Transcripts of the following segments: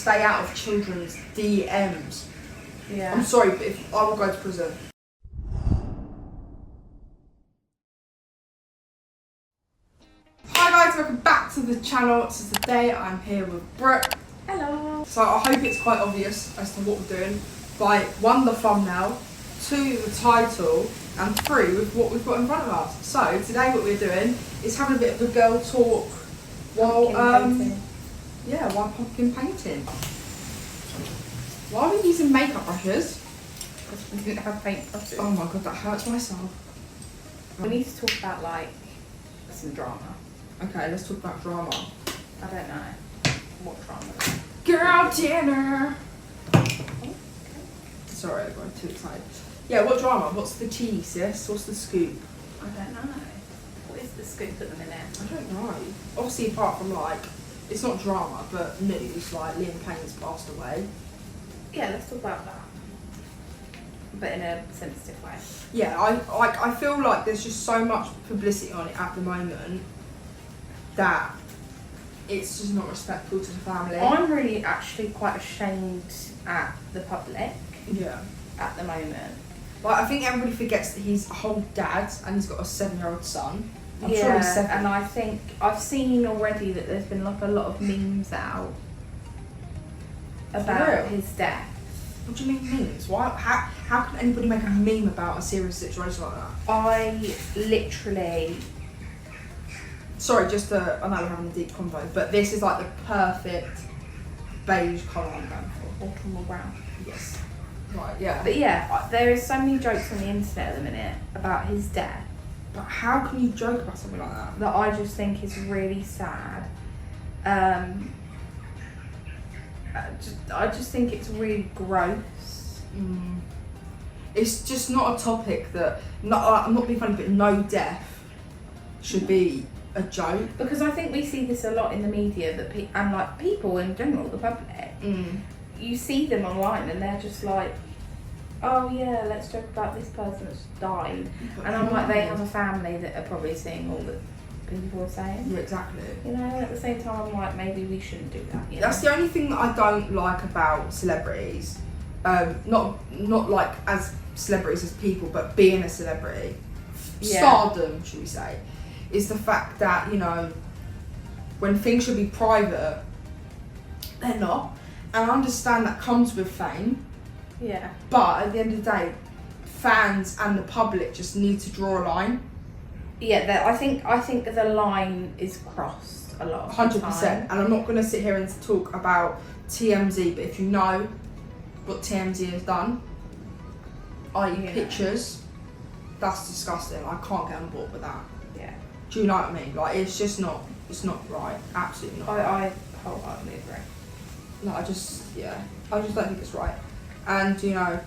stay out of children's DMs. Yeah. I'm sorry, but if I will go to prison. Hi guys, welcome back to the channel. So today I'm here with Brooke. Hello. So I hope it's quite obvious as to what we're doing by 1, the thumbnail, 2, the title, and 3, with what we've got in front of us. So today what we're doing is having a bit of a girl talk while while pumpkin painting. Why are we using makeup brushes? Because we didn't have paint brushes. Oh my god, that hurts myself. We need to talk about like some drama. Okay, let's talk about drama. I don't know what drama. Girl dinner. Sorry, I got too excited. Yeah, what drama? What's the tea, sis? What's the scoop? I don't know. What is the scoop at the minute? I don't know. Obviously, apart from like, it's not drama, but news, like Liam Payne's passed away. Yeah, let's talk about that. But in a sensitive way. Yeah, I feel like there's just so much publicity on it at the moment that it's just not respectful to the family. I'm really actually quite ashamed at the public. Yeah. At the moment. Like, I think everybody forgets that he's a whole dad and he's got a 7-year-old son. I'm sure he's 7. And I think I've seen already that there's been like a lot of memes out about his death. What do you mean memes? Why? How can anybody make a meme about a serious situation like that? I literally... Sorry, I know we're having a deep convo, but this is like the perfect beige colour I'm going for. Autumnal brown. Yes. Right, yeah. But yeah, there is so many jokes on the internet at the minute about his death. But how can you joke about something like that? That I just think is really sad. I just think it's really gross. It's just not a topic that, I'm not being funny, but no death should be a joke. Because I think we see this a lot in the media, that and like people in general, the public, you see them online and they're just like, oh yeah, let's joke about this person that's died. And I'm like, they have a family that are probably seeing all the people are saying. Yeah, exactly. You know, at the same time, I'm like, maybe we shouldn't do that. You know? That's the only thing that I don't like about celebrities. Not like as celebrities as people, but being a celebrity, stardom, should we say, is the fact that, you know, when things should be private, they're not. And I understand that comes with fame. Yeah. But at the end of the day, fans and the public just need to draw a line. Yeah, I think the line is crossed a lot. 100%. And I'm not going to sit here and talk about TMZ, but if you know what TMZ has done, i.e. pictures, that's disgusting. I can't get on board with that. Yeah. Do you know what I mean? Like, it's just not, it's not right. Absolutely not. I wholeheartedly agree. No, I just don't think it's right. And, you know,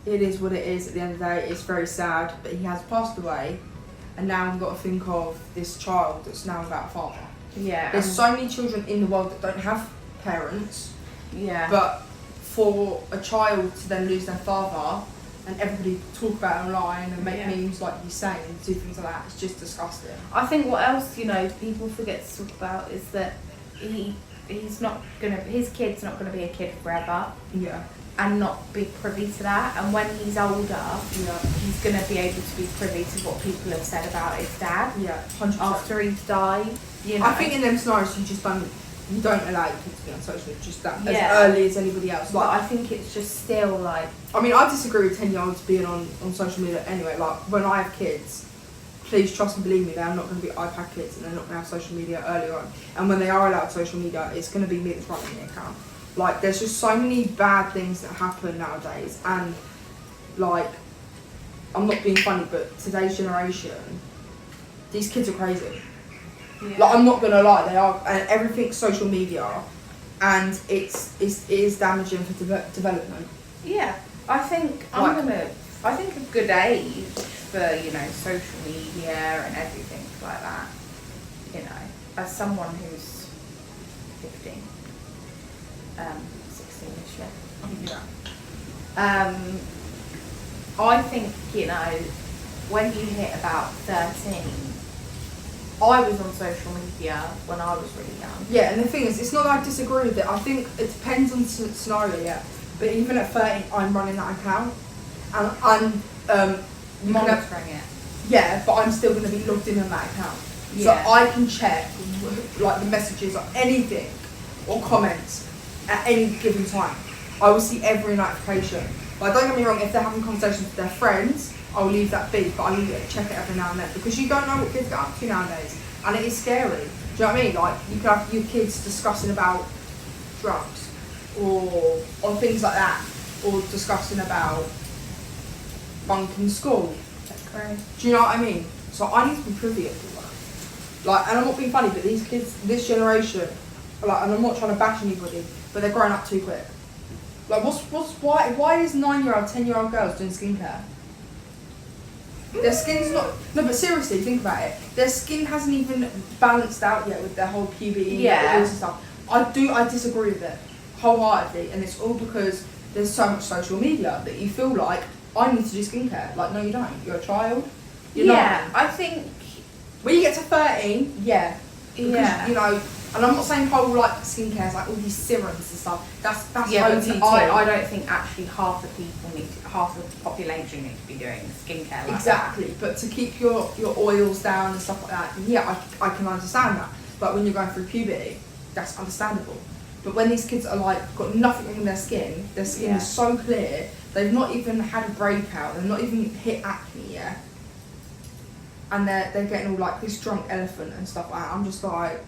it is what it is at the end of the day. It's very sad, but he has passed away. And now we've got to think of this child that's now without a father. Yeah. There's so many children in the world that don't have parents. Yeah. But for a child to then lose their father and everybody talk about it online and make memes like you say and do things like that, it's just disgusting. I think what else, you know, people forget to talk about is that his kid's not gonna be a kid forever. Yeah. And not be privy to that, and when he's older, he's going to be able to be privy to what people have said about his dad. Yeah, 100%. After he's died, you know. I think in them scenarios you don't allow your kids to be on social media just that as early as anybody else. Like, but I think it's just still like. I mean, I disagree with 10-year-olds being on social media anyway. Like, when I have kids, please trust and believe me, they're not going to be iPad kids and they're not going to have social media early on. And when they are allowed social media, it's going to be me that's running the account. Like, there's just so many bad things that happen nowadays, and like, I'm not being funny, but today's generation, these kids are crazy. Yeah. Like, I'm not gonna lie, they are, and everything's social media, and it is damaging for development. Yeah, I think a good age for, you know, social media and everything like that. You know, as someone who's 15. 16ish, I think, you know, when you hit about 13, I was on social media when I was really young. Yeah, and the thing is, it's not that I disagree with it. I think it depends on the scenario, yeah. But even at 13, I'm running that account. And I'm Monitoring it. Yeah, but I'm still going to be logged in on that account. Yeah. So I can check like the messages or anything or comments at any given time. I will see every notification. Like, don't get me wrong, if they're having conversations with their friends, I'll leave that be, but I will check it every now and then because you don't know what kids get up to nowadays, and it is scary. Do you know what I mean? Like, you could have your kids discussing about drugs or things like that, or discussing about bunking school. That's great. Do you know what I mean? So I need to be privy to that. Like, and I'm not being funny, but these kids, this generation, like, and I'm not trying to bash anybody, but they're growing up too quick. Like, why is 9-year-old, 10-year-old girls doing skincare? Their skin's not, no, but seriously, think about it. Their skin hasn't even balanced out yet with their whole puberty and all this stuff. I disagree with it wholeheartedly, and it's all because there's so much social media that you feel like, I need to do skincare. Like, no, you don't. You're a child. You're not. I think When you get to 13, yeah. Because, you know, and I'm not saying whole like skincare is like all these serums and stuff. That's yeah, but OTT. I don't think actually half the population need to be doing skincare like Exactly, that. but to keep your oils down and stuff like that, yeah, I can understand that. But when you're going through puberty, that's understandable. But when these kids are like got nothing in their skin is so clear, they've not even had a breakout, they've not even hit acne yet, and they're getting all like this drunk elephant and stuff like that. I'm just like,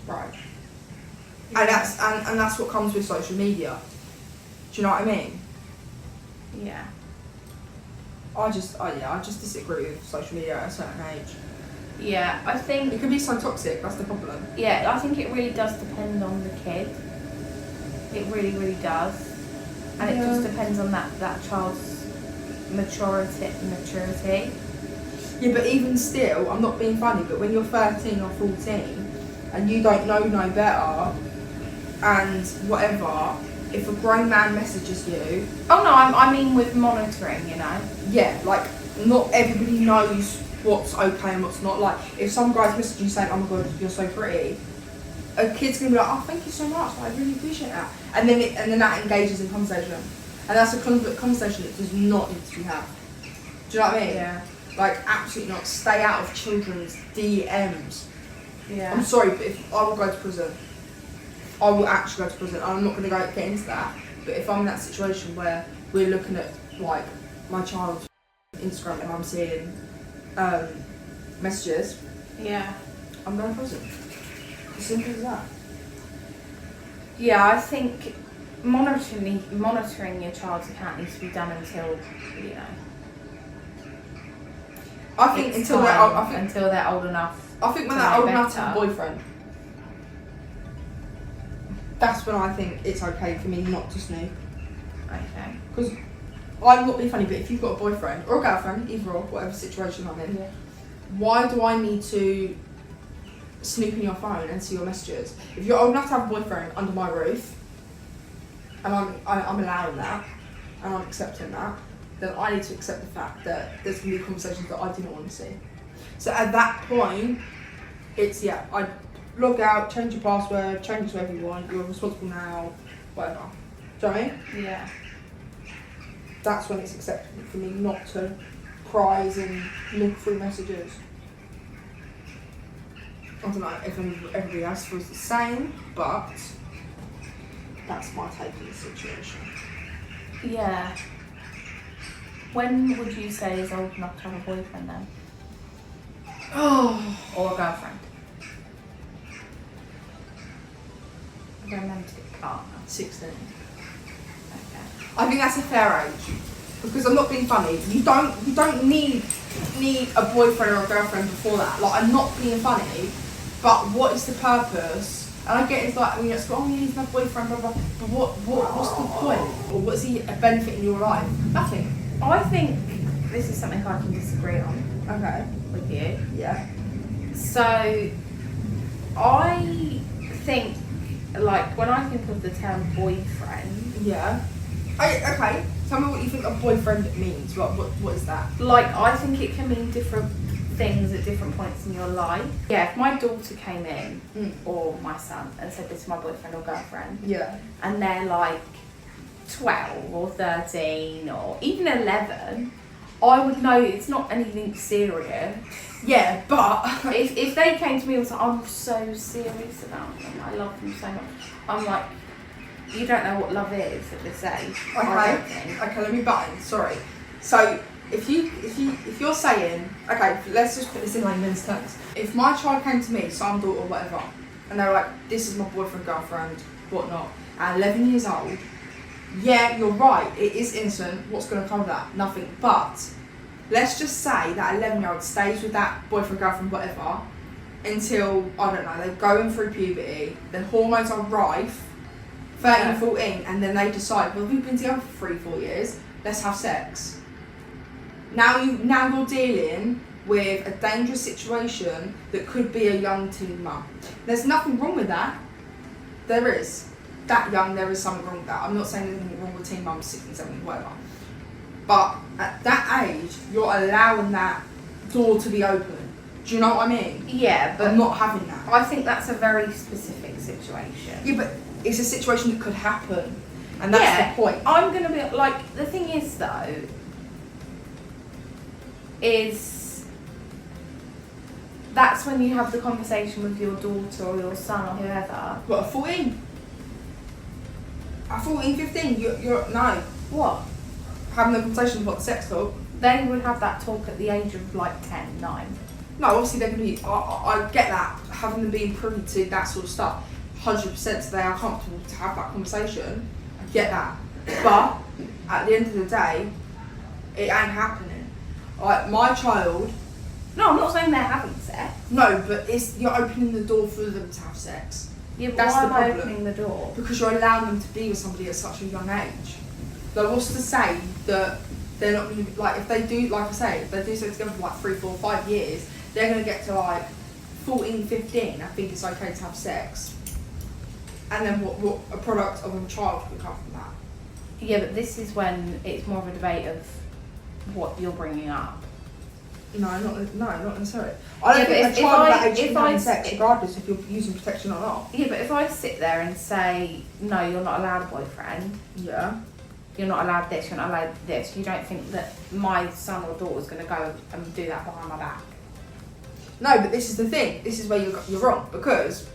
right. Yeah. And that's what comes with social media. Do you know what I mean? Yeah. I just disagree with social media at a certain age. Yeah, I think It can be so toxic, that's the problem. Yeah, I think it really does depend on the kid. It really, really does. And it just depends on that child's maturity. Yeah, but even still, I'm not being funny, but when you're 13 or 14 and you don't know no better and whatever, if a grown man messages you... Oh no, I mean with monitoring, you know. Yeah, like, not everybody knows what's okay and what's not. Like, if some guy's messaging you saying, oh my god, you're so pretty, a kid's gonna be like, oh, thank you so much, I really appreciate that. And then that engages in conversation. And that's a conversation that does not need to be had. Do you know what I mean? Yeah. Like, absolutely not. Stay out of children's DMs. Yeah. I'm sorry, but if I will go to prison, I will actually go to prison. I'm not going to get into that. But if I'm in that situation where we're looking at, like, my child's Instagram and I'm seeing messages, Yeah. I'm going to prison. As simple as that. Yeah, I think monitoring your child's account needs to be done until, you know. I think until they're old enough. I think when they're old enough to have a boyfriend, that's when I think it's okay for me not to snoop. Okay. Because I'm not being funny, but if you've got a boyfriend or a girlfriend, either or, whatever situation I'm in, why do I need to snoop in your phone and see your messages? If you're old enough to have a boyfriend under my roof, and I'm allowing that, and I'm accepting that, then I need to accept the fact that there's going to be conversations that I do not want to see. So at that point, it's, I log out, change your password, change it to whatever you want, you're responsible now, whatever. Do you know what I mean? Yeah. That's when it's acceptable for me not to prise and look through messages. I don't know if everybody else feels the same, but that's my take on the situation. Yeah. When would you say is old enough to have a boyfriend then? Oh. Or a girlfriend? A romantic partner? 16. Okay. I think that's a fair age. Because I'm not being funny. You don't need a boyfriend or a girlfriend before that. Like, I'm not being funny, but what is the purpose? And I get it's like, you need to have a boyfriend, blah blah. But what's the point? Or what's he a benefit in your life? Nothing. I think this is something I can disagree on. Okay. With you. Yeah. So, I think, like, when I think of the term boyfriend... Yeah. Okay. Tell me what you think a boyfriend means. What is that? Like, I think it can mean different things at different points in your life. Yeah, if my daughter came in, Mm. or my son, and said this is my boyfriend or girlfriend, Yeah. and they're like 12 or 13 or even 11, I would know it's not anything serious. Yeah, but if they came to me and was like, I'm so serious about them, I love them so much, I'm like, you don't know what love is at this age. Okay, let me button. Sorry. So if you're saying, okay, let's just put this in layman's terms. If my child came to me, son, daughter, whatever, and they were like, this is my boyfriend, girlfriend, whatnot, at 11 years old, yeah, you're right, it is innocent. What's going to come of that? Nothing. But let's just say that 11-year-old stays with that boyfriend, girlfriend, whatever, until, I don't know, they're going through puberty, then hormones are rife, 13, 14, and then they decide, well, we've been together for 3-4 years, let's have sex. Now you're dealing with a dangerous situation that could be a young teen mum. There's nothing wrong with that. There is. That young, there is something wrong with that. I'm not saying there's anything wrong with teen mums, 16, 17, whatever. But at that age, you're allowing that door to be open. Do you know what I mean? Yeah, but I'm not having that. I think that's a very specific situation. Yeah, but it's a situation that could happen. And that's the point. I'm going to be, like, the thing is, though, is that's when you have the conversation with your daughter or your son or whoever. What, at 14? At 14, 15, you're no. What? Having a conversation about the sex talk. They would have that talk at the age of, like, 10, 9. No, obviously they're going to be, I get that, having them being privy to that sort of stuff, 100% so they are comfortable to have that conversation, I get that. But, at the end of the day, it ain't happening. Like, my child... No, I'm not saying they're having sex. No, but you're opening the door for them to have sex. Yeah, but That's why the am I problem. opening the door? Because you're allowing them to be with somebody at such a young age. Like, what's to say that they're not going to, like, if they do, like I say, if they do so together for like 3, 4, 5 years, they're going to get to like 14, 15, I think it's okay to have sex. And then what a product of a child can come from that. Yeah, but this is when it's more of a debate of what you're bringing up. No, not necessarily. I don't think a child at that age can have sex regardless if you're using protection or not. Yeah, but if I sit there and say, no, you're not allowed a boyfriend. Yeah. You're not allowed this, you're not allowed this. You don't think that my son or daughter is going to go and do that behind my back? No, but this is the thing. This is where you're wrong. Because...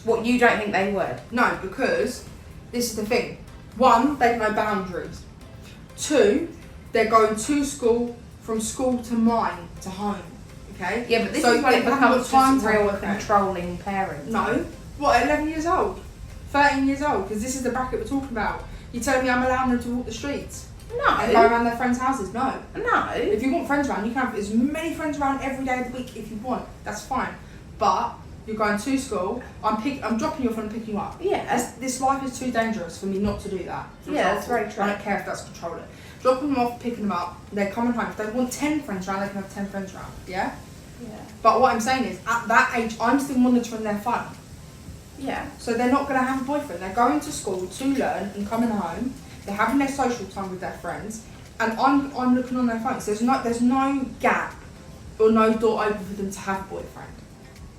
What, you don't think they would? No, because this is the thing. 1, they have no boundaries. 2, they're going to school, from school to mine, to home. Okay? Yeah, but this so is when it becomes just real to controlling parents. No. What, 11 years old? 13 years old? Because this is the bracket we're talking about. You telling me I'm allowing them to walk the streets? No. And go around their friends' houses? No. No. If you want friends around, you can have as many friends around every day of the week if you want. That's fine. But you're going to school, I'm dropping you off and picking you up. Yeah. This life is too dangerous for me not to do that. Yeah, that's very true. I don't care if that's controlling. Dropping them off, picking them up, they're coming home. If they want 10 friends around, they can have 10 friends around. Yeah? Yeah. But what I'm saying is, at that age, I'm still monitoring their fun. Yeah. So they're not going to have a boyfriend. They're going to school to learn and coming home. They're having their social time with their friends. And I'm looking on their phones. There's no gap or no door open for them to have a boyfriend.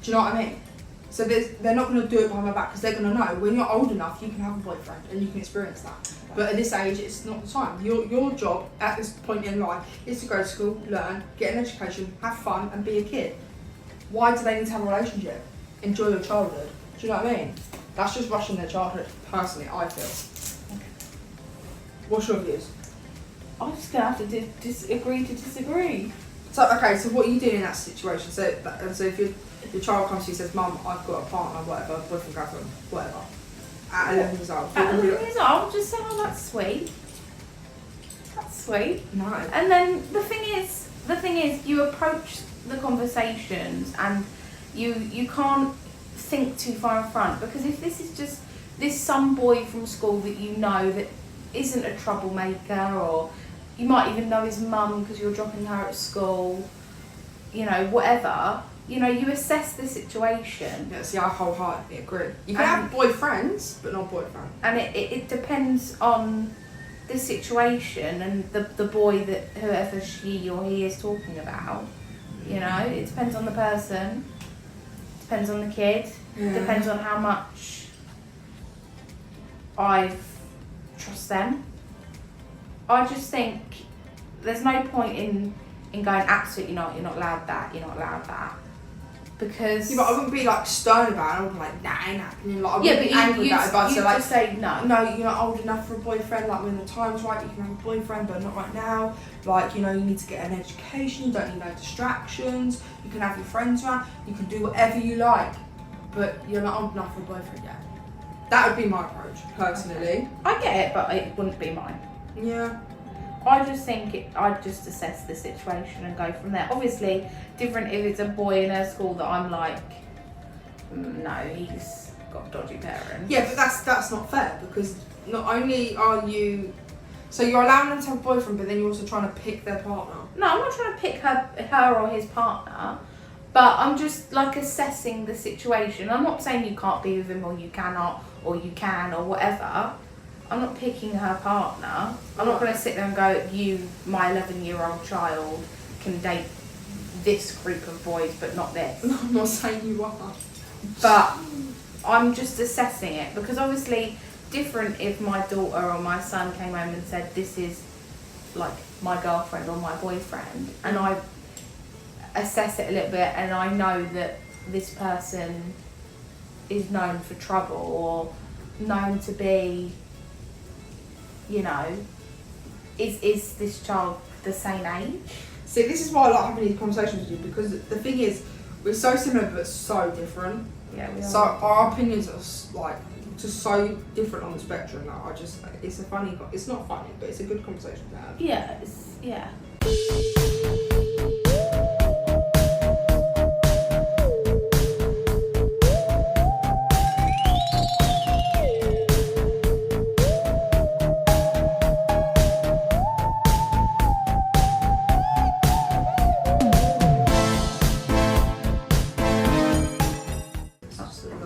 Do you know what I mean? So they're not going to do it behind my back because they're going to know when you're old enough you can have a boyfriend and you can experience that. But at this age it's not the time. Your job at this point in life is to go to school, learn, get an education, have fun and be a kid. Why do they need to have a relationship? Enjoy your childhood. Do you know what I mean? That's just rushing their childhood, personally, I feel. Okay. What's your views? I'm just going to have to disagree to disagree. So, okay, so what are you doing in that situation? So if your child comes to you and says, Mum, I've got a partner, whatever, boyfriend, girlfriend, whatever, at 11 years old. At 11 years old, I'll just say, oh, that's sweet. That's sweet. No. And then the thing is, you approach the conversations and you can't think too far in front, because if this is just this some boy from school that you know that isn't a troublemaker, or you might even know his mum because you're dropping her at school, you know, whatever, you know, you assess the situation. Yeah, see, I wholeheartedly agree. You can have boyfriends, but not boyfriend. And it depends on the situation and the boy that whoever she or he is talking about. You know, it depends on the person, depends on the kid, depends on how much I trust them. I just think there's no point in going absolutely not. You're not allowed that. You're not allowed that. Because but I wouldn't be like stern about it. I would be like, nah, ain't happening. Like, I wouldn't be angry about it. But so like, just say no. No, you're not old enough for a boyfriend. Like, when the time's right, you can have a boyfriend, but not right now. Like, you know, you need to get an education. You don't need no distractions. You can have your friends around. You can do whatever you like, but you're not old enough for a boyfriend yet. That would be my approach, personally. I get it, but it wouldn't be mine. Yeah. I just think I'd just assess the situation and go from there. Obviously, different if it's a boy in a school that I'm like, no, he's got dodgy parents. Yeah, but that's not fair, because not only are you, so you're allowing them to have a boyfriend, but then you're also trying to pick their partner. No, I'm not trying to pick her or his partner, but I'm just like assessing the situation. I'm not saying you can't be with him or you cannot or you can or whatever. I'm not picking her partner. I'm not going to sit there and go, you, my 11-year-old child, can date this group of boys, but not this. No, I'm not saying you are. But I'm just assessing it, because obviously different if my daughter or my son came home and said, this is like my girlfriend or my boyfriend, and I assess it a little bit and I know that this person is known for trouble or known to be, you know, is this child the same age? See, this is why I like having these conversations with you, because the thing is, we're so similar but so different. Yeah, we are. So our opinions are like just so different on the spectrum that I just, it's not funny, but it's a good conversation to have. Yeah, yeah.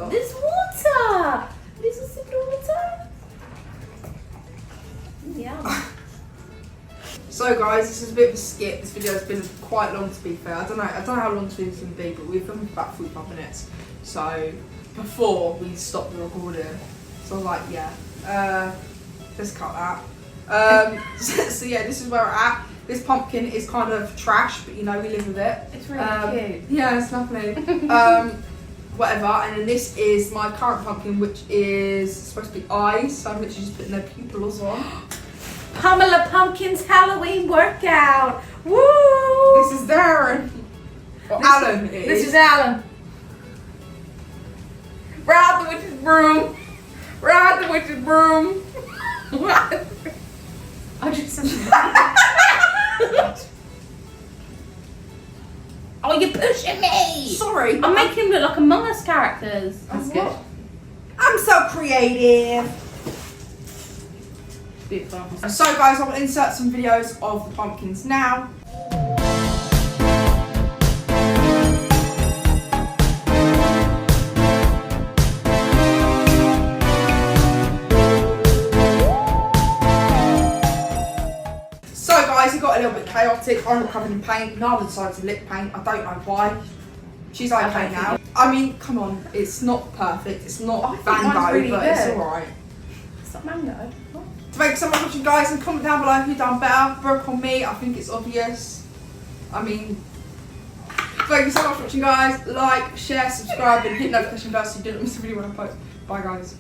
This water! Little sip of water. Yeah. So guys, this is a bit of a skip. This video has been quite long, to be fair. I don't know how long this video is going to be, but we've filmed for about 45 minutes. So before we stopped the recording, so I was like, yeah, let's cut that. So yeah, this is where we're at. This pumpkin is kind of trash, but you know, we live with it. It's really cute. Yeah, it's lovely. Whatever, and then this is my current pumpkin, which is supposed to be eyes, so I'm literally just putting their pupils on. Pamela Pumpkin's Halloween workout. Woo! This is Darren. Or Alan it is. This is Alan. Ride the witch's broom. Ride the witch's broom. I just Oh, you're pushing me! Sorry. I'm making him look like Among Us characters. That's good. I'm so creative. Beautiful. So guys, I will insert some videos of the pumpkins now. So guys, it got a little bit chaotic. I'm covered in paint. Nala decided to lick paint. I don't know why. She's okay now. I mean, come on, it's not perfect. It's not Van Gogh, really but good. it's alright. It's not mango. What? Thanks so much for watching, guys, and comment down below who done better, Brooke or me. I think it's obvious. I mean, thank you so much for watching, guys. Like, share, subscribe, and hit notification bell so you don't miss a video when I post. Bye, guys.